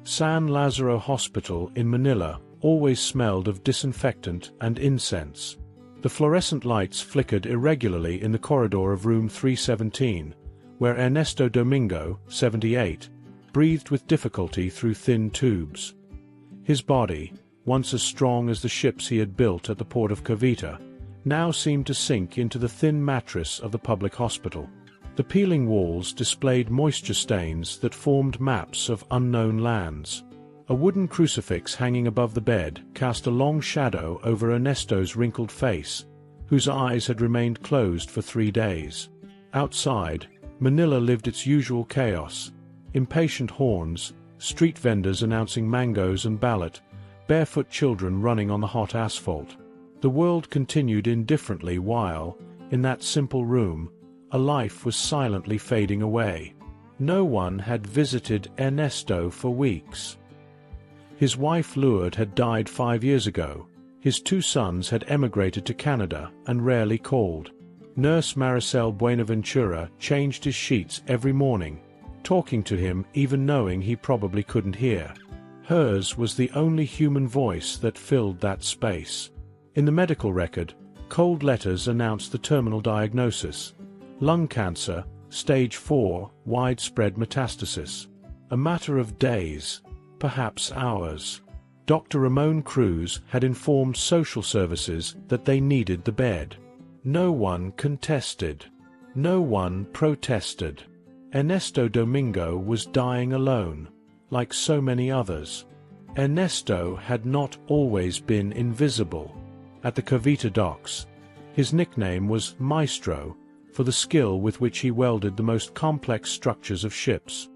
San Lazaro Hospital in Manila always smelled of disinfectant and incense. The fluorescent lights flickered irregularly in the corridor of room 317, where Ernesto Domingo, 78, breathed with difficulty through thin tubes. His body, once as strong as the ships he had built at the port of Cavite, now seemed to sink into the thin mattress of the public hospital. The peeling walls displayed moisture stains that formed maps of unknown lands. A wooden crucifix hanging above the bed cast a long shadow over Ernesto's wrinkled face, whose eyes had remained closed for 3 days. Outside, Manila lived its usual chaos: impatient horns, street vendors announcing mangoes and ballot, barefoot children running on the hot asphalt. The world continued indifferently while, in that simple room, a life was silently fading away. No one had visited Ernesto for weeks. His wife Lourdes had died 5 years ago. His 2 sons had emigrated to Canada and rarely called. Nurse Maricel Buenaventura changed his sheets every morning, talking to him even knowing he probably couldn't hear. Hers was the only human voice that filled that space. In the medical record, cold letters announced the terminal diagnosis: lung cancer, stage 4, widespread metastasis. A matter of days, perhaps hours. Dr. Ramon Cruz had informed social services that they needed the bed. No one contested. No one protested. Ernesto Domingo was dying alone, like so many others. Ernesto had not always been invisible. At the Cavite docks, his nickname was Maestro, for the skill with which he welded the most complex structures of ships.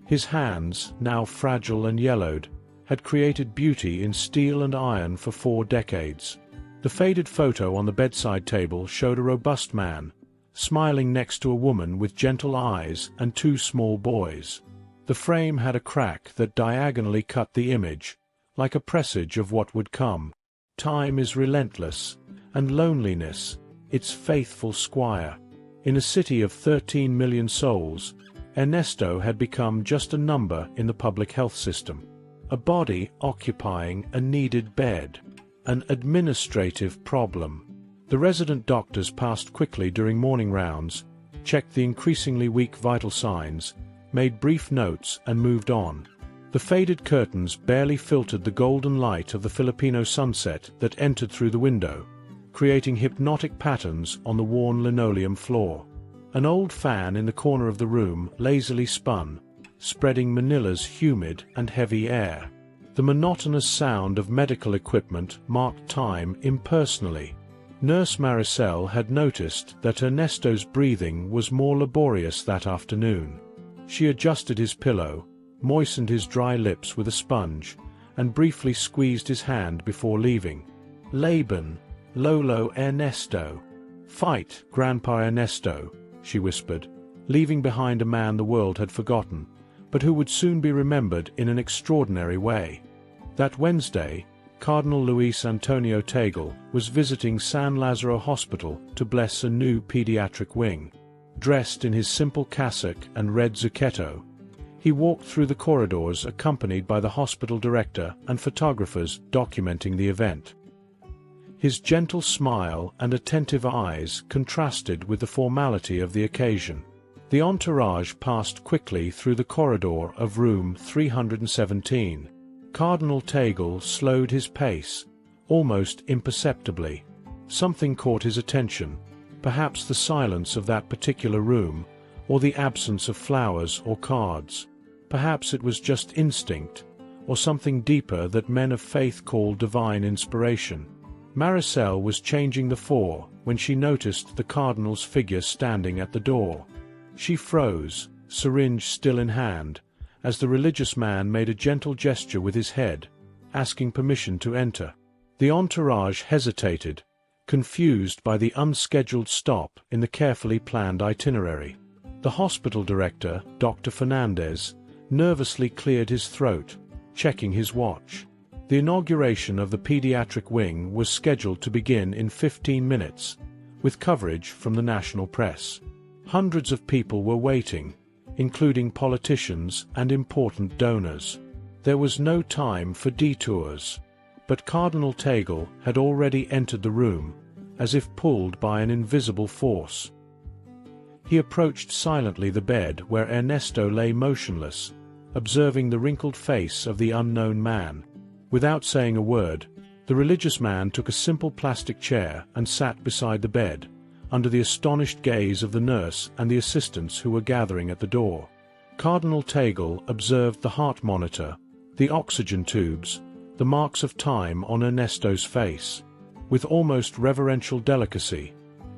His hands, now fragile and yellowed, had created beauty in steel and iron for 4 decades. The faded photo on the bedside table showed a robust man, smiling next to a woman with gentle eyes and 2 small boys. The frame had a crack that diagonally cut the image, like a presage of what would come. Time is relentless, and loneliness, its faithful squire. In a city of 13 million souls, Ernesto had become just a number in the public health system. A body occupying a needed bed. An administrative problem. The resident doctors passed quickly during morning rounds, checked the increasingly weak vital signs, made brief notes and moved on. The faded curtains barely filtered the golden light of the Filipino sunset that entered through the window, creating hypnotic patterns on the worn linoleum floor. An old fan in the corner of the room lazily spun, spreading Manila's humid and heavy air. The monotonous sound of medical equipment marked time impersonally. Nurse Maricel had noticed that Ernesto's breathing was more laborious that afternoon. She adjusted his pillow, moistened his dry lips with a sponge, and briefly squeezed his hand before leaving. "Laban, Lolo Ernesto. Fight, Grandpa Ernesto," she whispered, leaving behind a man the world had forgotten, but who would soon be remembered in an extraordinary way. That Wednesday, Cardinal Luis Antonio Tagle was visiting San Lazaro Hospital to bless a new pediatric wing. Dressed in his simple cassock and red zucchetto, he walked through the corridors accompanied by the hospital director and photographers documenting the event. His gentle smile and attentive eyes contrasted with the formality of the occasion. The entourage passed quickly through the corridor of room 317. Cardinal Tagle slowed his pace, almost imperceptibly. Something caught his attention, perhaps the silence of that particular room, or the absence of flowers or cards. Perhaps it was just instinct, or something deeper that men of faith call divine inspiration. Maricel was changing the 4 when she noticed the Cardinal's figure standing at the door. She froze, syringe still in hand, as the religious man made a gentle gesture with his head, asking permission to enter. The entourage hesitated, confused by the unscheduled stop in the carefully planned itinerary. The hospital director, Dr. Fernandez, nervously cleared his throat, checking his watch. The inauguration of the pediatric wing was scheduled to begin in 15 minutes, with coverage from the national press. Hundreds of people were waiting, including politicians and important donors. There was no time for detours. But Cardinal Tagle had already entered the room, as if pulled by an invisible force. He approached silently the bed where Ernesto lay motionless, observing the wrinkled face of the unknown man. Without saying a word, the religious man took a simple plastic chair and sat beside the bed, under the astonished gaze of the nurse and the assistants who were gathering at the door. Cardinal Tagle observed the heart monitor, the oxygen tubes, the marks of time on Ernesto's face. With almost reverential delicacy,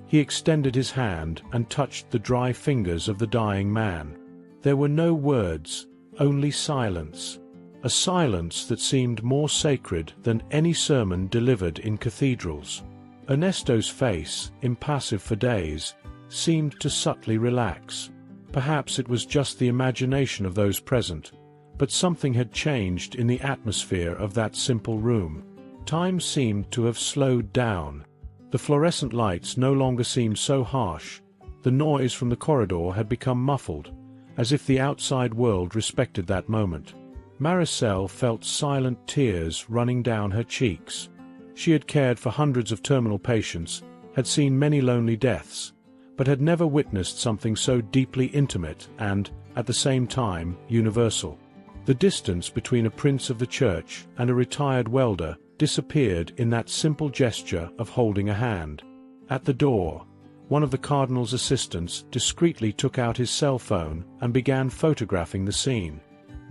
he extended his hand and touched the dry fingers of the dying man. There were no words, only silence. A silence that seemed more sacred than any sermon delivered in cathedrals. Ernesto's face, impassive for days, seemed to subtly relax. Perhaps it was just the imagination of those present, but something had changed in the atmosphere of that simple room. Time seemed to have slowed down. The fluorescent lights no longer seemed so harsh. The noise from the corridor had become muffled, as if the outside world respected that moment. Maricel felt silent tears running down her cheeks. She had cared for hundreds of terminal patients, had seen many lonely deaths, but had never witnessed something so deeply intimate and, at the same time, universal. The distance between a prince of the church and a retired welder disappeared in that simple gesture of holding a hand. At the door, one of the cardinal's assistants discreetly took out his cell phone and began photographing the scene.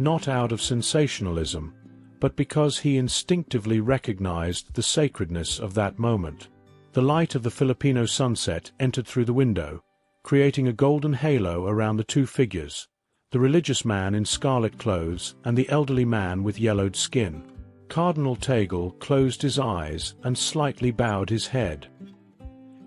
Not out of sensationalism, but because he instinctively recognized the sacredness of that moment. The light of the Filipino sunset entered through the window, creating a golden halo around the two figures, the religious man in scarlet clothes and the elderly man with yellowed skin. Cardinal Tagle closed his eyes and slightly bowed his head.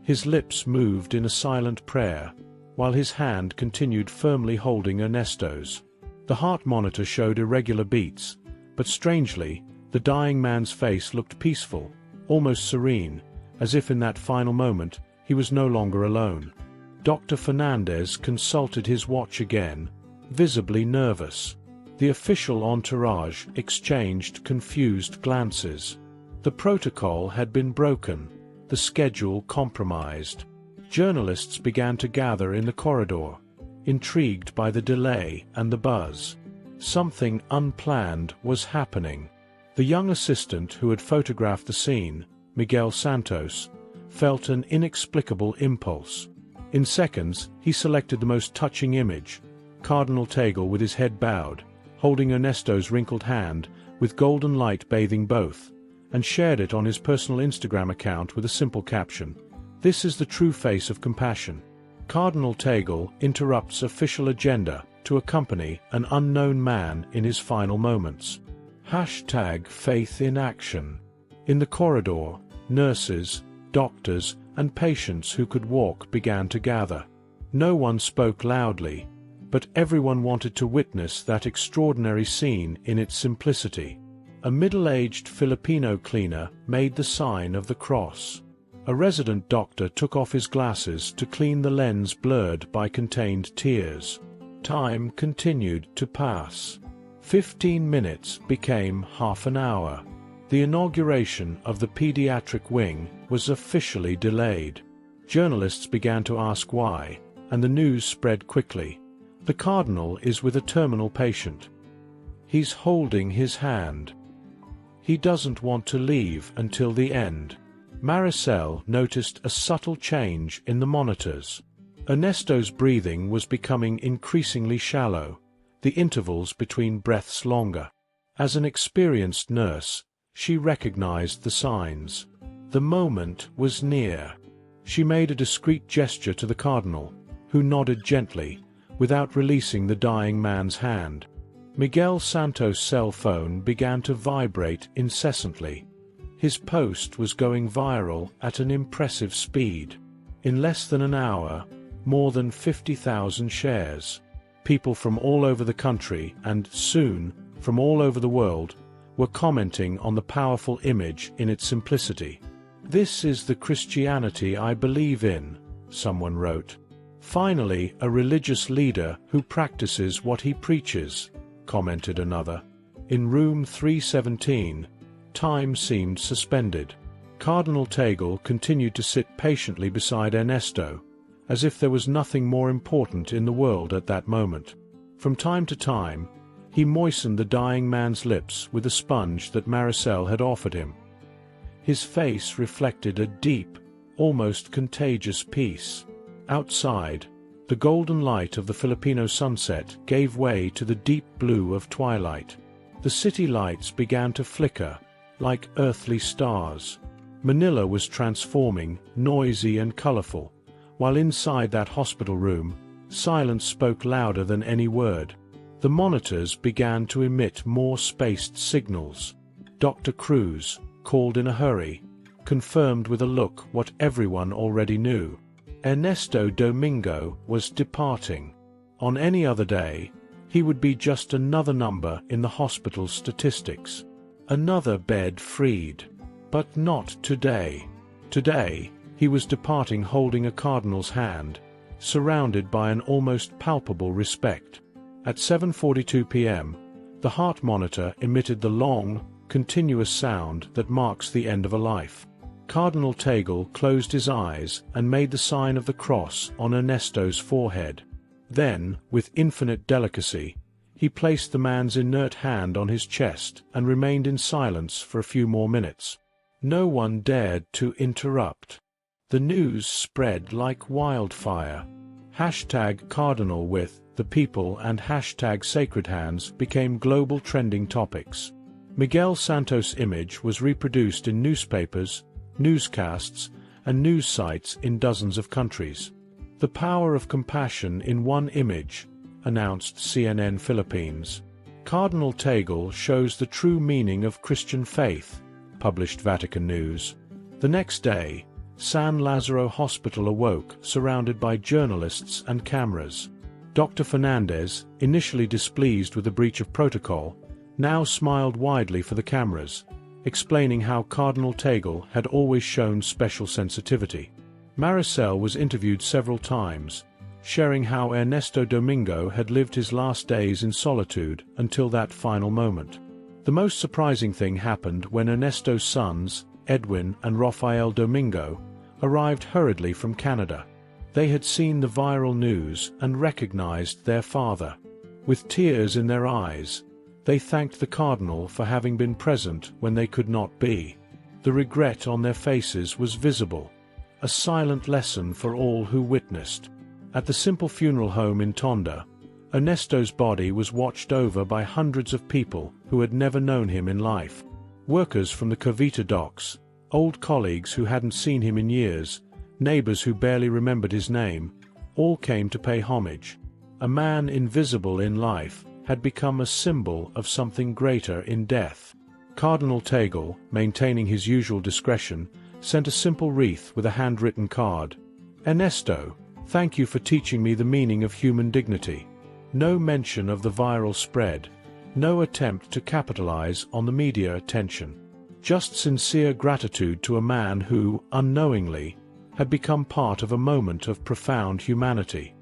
His lips moved in a silent prayer, while his hand continued firmly holding Ernesto's. The heart monitor showed irregular beats, but strangely, the dying man's face looked peaceful, almost serene, as if in that final moment he was no longer alone. Dr. Fernandez consulted his watch again, visibly nervous. The official entourage exchanged confused glances. The protocol had been broken, the schedule compromised. Journalists began to gather in the corridor, intrigued by the delay and the buzz. Something unplanned was happening. The young assistant who had photographed the scene, Miguel Santos, felt an inexplicable impulse. In seconds, he selected the most touching image, Cardinal Tagle with his head bowed, holding Ernesto's wrinkled hand, with golden light bathing both, and shared it on his personal Instagram account with a simple caption, "This is the true face of compassion." Cardinal Tagle interrupts official agenda to accompany an unknown man in his final moments. #Faith in action. In the corridor, nurses, doctors, and patients who could walk began to gather. No one spoke loudly, but everyone wanted to witness that extraordinary scene in its simplicity. A middle-aged Filipino cleaner made the sign of the cross. A resident doctor took off his glasses to clean the lens blurred by contained tears. Time continued to pass. 15 minutes became half an hour. The inauguration of the pediatric wing was officially delayed. Journalists began to ask why, and the news spread quickly. The cardinal is with a terminal patient. He's holding his hand. He doesn't want to leave until the end. Maricel noticed a subtle change in the monitors. Ernesto's breathing was becoming increasingly shallow, the intervals between breaths longer. As an experienced nurse, she recognized the signs. The moment was near. She made a discreet gesture to the cardinal, who nodded gently, without releasing the dying man's hand. Miguel Santos' cell phone began to vibrate incessantly. His post was going viral at an impressive speed. In less than an hour, more than 50,000 shares. People from all over the country and, soon, from all over the world, were commenting on the powerful image in its simplicity. "This is the Christianity I believe in," someone wrote. "Finally, a religious leader who practices what he preaches," commented another. In room 317, time seemed suspended. Cardinal Tagle continued to sit patiently beside Ernesto, as if there was nothing more important in the world at that moment. From time to time, he moistened the dying man's lips with a sponge that Maricel had offered him. His face reflected a deep, almost contagious peace. Outside, the golden light of the Filipino sunset gave way to the deep blue of twilight. The city lights began to flicker, like earthly stars. Manila was transforming, noisy and colorful, while inside that hospital room, silence spoke louder than any word. The monitors began to emit more spaced signals. Dr. Cruz, called in a hurry, confirmed with a look what everyone already knew. Ernesto Domingo was departing. On any other day, he would be just another number in the hospital's statistics. Another bed freed. But not today. Today, he was departing holding a cardinal's hand, surrounded by an almost palpable respect. At 7:42 p.m., the heart monitor emitted the long, continuous sound that marks the end of a life. Cardinal Tagle closed his eyes and made the sign of the cross on Ernesto's forehead. Then, with infinite delicacy, he placed the man's inert hand on his chest and remained in silence for a few more minutes. No one dared to interrupt. The news spread like wildfire. #Cardinal with the people and #Sacred Hands became global trending topics. Miguel Santos' image was reproduced in newspapers, newscasts, and news sites in dozens of countries. The power of compassion in one image, announced CNN Philippines. Cardinal Tagle shows the true meaning of Christian faith, published Vatican News. The next day, San Lazaro Hospital awoke, surrounded by journalists and cameras. Dr. Fernandez, initially displeased with the breach of protocol, now smiled widely for the cameras, explaining how Cardinal Tagle had always shown special sensitivity. Maricel was interviewed several times, sharing how Ernesto Domingo had lived his last days in solitude until that final moment. The most surprising thing happened when Ernesto's sons, Edwin and Rafael Domingo, arrived hurriedly from Canada. They had seen the viral news and recognized their father. With tears in their eyes, they thanked the Cardinal for having been present when they could not be. The regret on their faces was visible, a silent lesson for all who witnessed. At the simple funeral home in Tonda, Ernesto's body was watched over by hundreds of people who had never known him in life. Workers from the Cavite docks, old colleagues who hadn't seen him in years, neighbors who barely remembered his name, all came to pay homage. A man invisible in life had become a symbol of something greater in death. Cardinal Tagle, maintaining his usual discretion, sent a simple wreath with a handwritten card. "Ernesto, thank you for teaching me the meaning of human dignity." No mention of the viral spread, no attempt to capitalize on the media attention. Just sincere gratitude to a man who, unknowingly, had become part of a moment of profound humanity.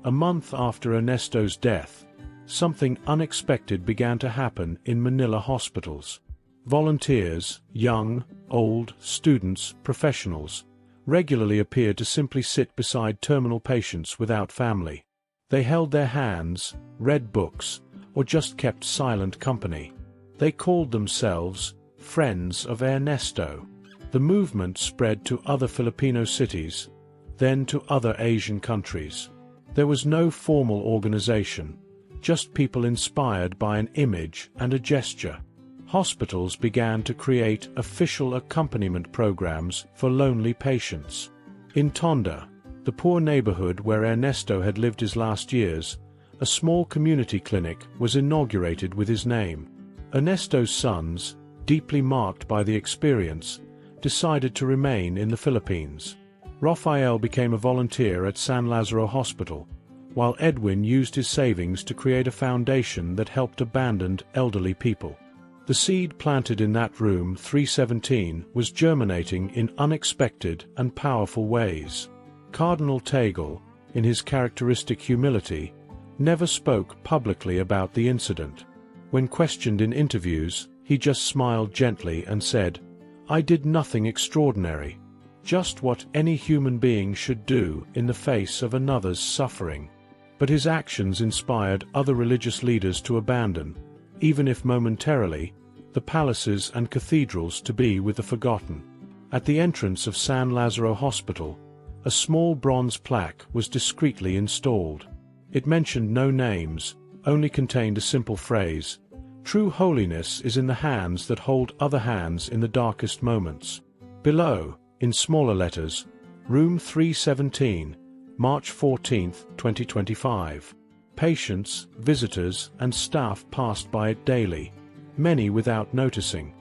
A month after Ernesto's death, something unexpected began to happen in Manila hospitals. Volunteers, young, old, students, professionals, regularly appeared to simply sit beside terminal patients without family. They held their hands, read books, or just kept silent company. They called themselves Friends of Ernesto. The movement spread to other Filipino cities, then to other Asian countries. There was no formal organization, just people inspired by an image and a gesture. Hospitals began to create official accompaniment programs for lonely patients. In Tonda, the poor neighborhood where Ernesto had lived his last years, a small community clinic was inaugurated with his name. Ernesto's sons, deeply marked by the experience, decided to remain in the Philippines. Rafael became a volunteer at San Lazaro Hospital, while Edwin used his savings to create a foundation that helped abandoned elderly people. The seed planted in that room 317 was germinating in unexpected and powerful ways. Cardinal Tagle, in his characteristic humility, never spoke publicly about the incident. When questioned in interviews, he just smiled gently and said, "I did nothing extraordinary. Just what any human being should do in the face of another's suffering." But his actions inspired other religious leaders to abandon, even if momentarily, the palaces and cathedrals to be with the forgotten. At the entrance of San Lazzaro Hospital, a small bronze plaque was discreetly installed. It mentioned no names, only contained a simple phrase: "True holiness is in the hands that hold other hands in the darkest moments." Below, in smaller letters, Room 317, March 14, 2025. Patients, visitors, and staff passed by it daily, many without noticing.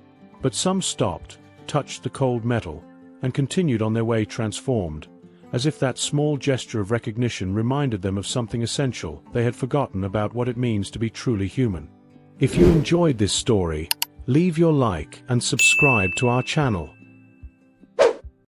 But some stopped, touched the cold metal, and continued on their way transformed, as if that small gesture of recognition reminded them of something essential they had forgotten about what it means to be truly human. If you enjoyed this story, leave your like and subscribe to our channel.